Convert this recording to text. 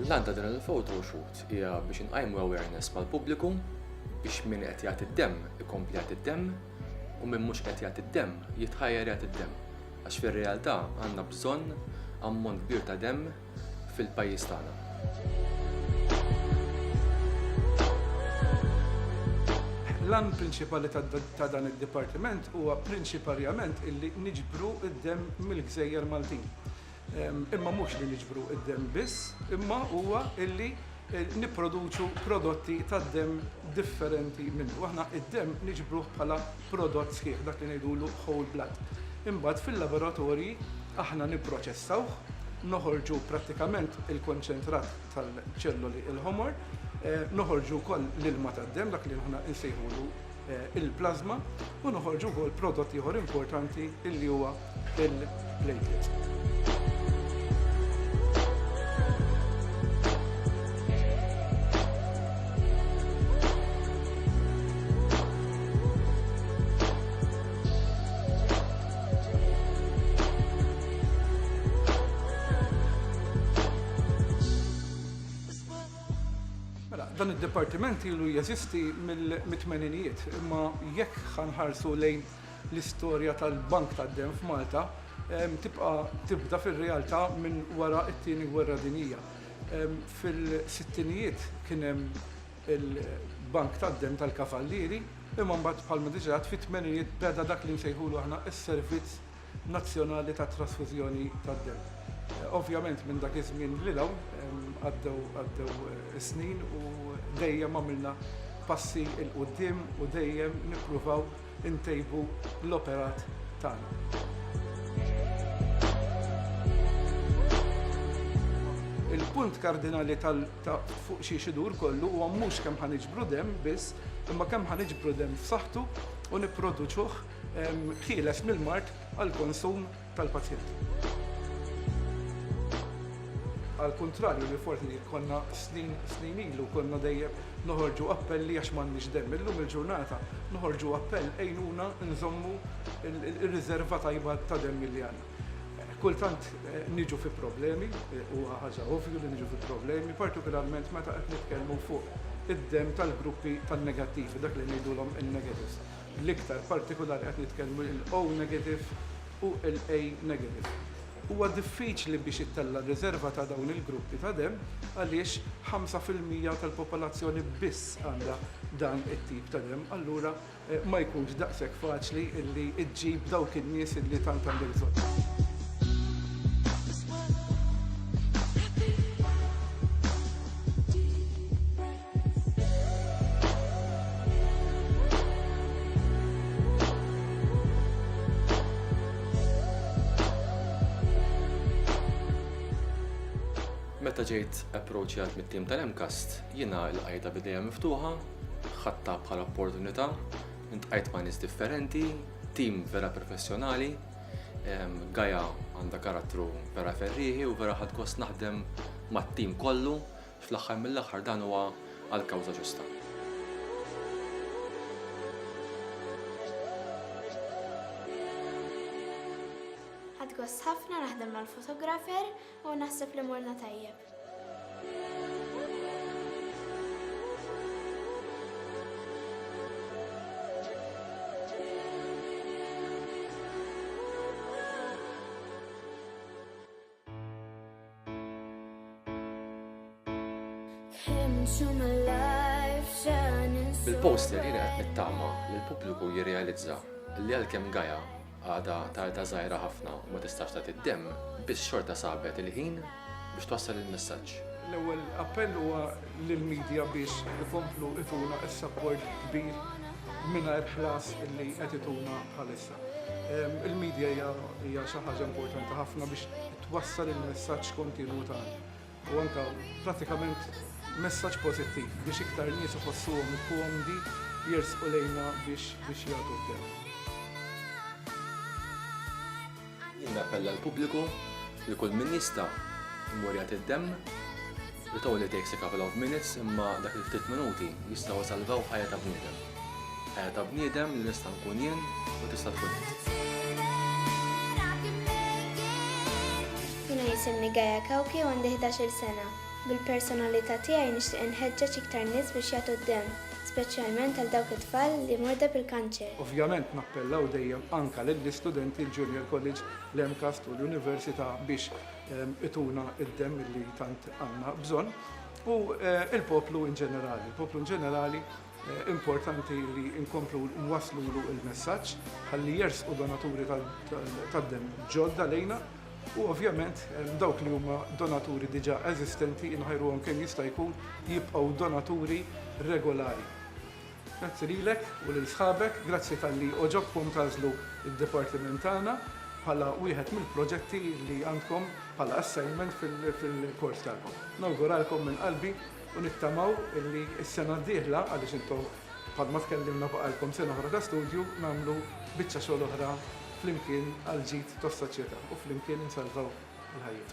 L-għan ta' din il-photo shoot hija biex inqajmu awareness mal-pubbliku biex min qed jagħti d-demm ikompli jagħti d-demm u min mhux qed jagħti d-demm jitħajjar jagħti d-demm. Għax fir-realtà għandna bżonn ammont kbir ta' demm fil-pajjiż tagħna. L-għan prinċipali ta' dan id-dipartiment huwa prinċipalment illi niġbru id-demm mill-Gżejjer Maltin. Imma mhux li niġbru id-demm biss, imma huwa illi nipproduċu prodotti ta' demm differenti minnu. Aħna id-demm niġbruh bħala prodott sħiħ, dak li ngħidulu whole blood. Imbagħad fil-laboratorji aħna nipproċessawh, noħorġu prattikament il-konċentrat tal-ċelloli il-ħomor, noħorġu wkoll l-ilma tad-demm dak li aħna nsejħulu il-plasma u noħorġu wkoll prodott ieħor importanti illi huwa il-platelet. Dan id-dipartiment ilu jeżisti mill-tmeninijiet, imma jekk ħanħarsu lejn l-istorja tal-Bank tad-Demm f'Malta, tibda fir-realtà minn wara t-tieni gwerra dinjija. Fil-sittinijiet kien hemm il-Bank tad-Demm tal-Kavallieri, imma mbagħad bħalma diġà fit-tmeninijiet beda dak li nsejħulu aħna s-Servizz Nazzjonali tat Trasfużjoni tad-Demm. Ovvjament minn dak iż-żmien lilhawn għaddew snin u dejjem għamilna passi il-qudiem u dejjem nippruvaw intejbu l-operat tagħna. Il-punt kardinali fuq xi xidur kollu huwa mhux kemm ħaniġbru demm biss, imma kemm ħaniġbru demm f'saħħtu u nipproduċuh ħieles mill-mart għall-konsum tal-pazjent. Għal-kontrarju li forsi konna snin ilu konna dejjem noħorġu appelli għax m'għandniex demm. Illum il-ġurnata noħorġu appell għejnuna nżommu ir-riserva tajba ta' demm li għandna. Kultant niġu fi problemi, huwa ħaġa ovvju li niġu fi problemi, partikolarment meta qed nitkellmu fuq id-demm tal-gruppi tan-negattivi, dak li ngħidulhom il-negatives. L-iktar partikolari qed nitkellmu il-O negative u l-A negative. Huwa diffiċli biex ittella riserva ta' dawn il-gruppi ta' demm għaliex 5% tal-popolazzjoni biss għandha dan it-tip ta' demm, allura ma jkunx daqshekk faċli illi iġġib dawk in-nies illi tant għandek bżonn. Meta ġejt approachjat mit-tim tal-Emcast, jiena l-qajta bidejja miftuħa, ħadta bħala opportunità, intqajt ma' nies differenti, tim vera professjonali, Gaja għandha karattru vera ferrieħi u vera ħadd gost naħdem mat-tim kollu, fl-aħħar mill-aħħar dan huwa għall-kawża ġusta. Gost ħafna naħdem mal-fotografer u naħseb li morna tajjeb. Bil-poster jiena qed nittama li l-pubbliku jirrealizza li għalkemm Gaja għada ta' żgħira ħafna u ma tistax tagħti d-demm biss xorta sabet il-ħin biex twassal il-messaġġ. L-ewwel appell huwa lill-medja biex ikomplu ituna s-support kbir mingħajr ħlas illi qed ituna bħalissa. Il-medja hija xi ħaġa importanti ħafna biex twassal il-messaġġ kontinwu tagħna. U anke prattikament messaġġ pożittiv biex iktar nies iħossuhom komdi jersqu lejna biex jagħtu d-demm. Nappella l-pubbliku li kull min jista' jmur jagħti d-demm li only takes a couple of minutes imma dak il-ftit minuti jistgħu salvaw ħajja ta' bniedem. Ħajja ta' bniedem li nista' nkun jien u tista' tkun int. Jiena jisimni Gaja Kawki u għandi 11-il sena. Bil-personalità tiegħi nixtieq inħeġġeġ iktar nies biex jagħtu d-demm, speċjalment għal dawk it-tfal li morda bil-kanċer. Ovvjament nappellaw dejjem anka lill-istudenti l-Junior College, l-MCAST u l-Università biex ituna id-demm li tant għandna bżonn. U il-poplu in ġenerali. Il-poplu in ġenerali importanti li nkomplu nwaslulu il-messaġġ ħalli jersqu donaturi tad-demm ġodda lejna u ovvjament dawk li huma donaturi diġà eżistenti inħajruhom kemm jista' jkun jibqgħu donaturi regolari. Grazzi lilek u lil sħabek, grazzi tal-li oġobkom tażlu id-dipartiment tagħna bħala wieħed mill-proġetti li għandkom bħala assignment fil-kors tagħkom. Nawguralkom minn qalbi u nittamaw illi s-sena d-dieħla għaliex intom bħalma tkellimna baqalkom sena oħra ta' studju nagħmlu biċċa xogħol oħra flimkien għal ġid tas-soċjetà u flimkien insalvaw il-ħajja.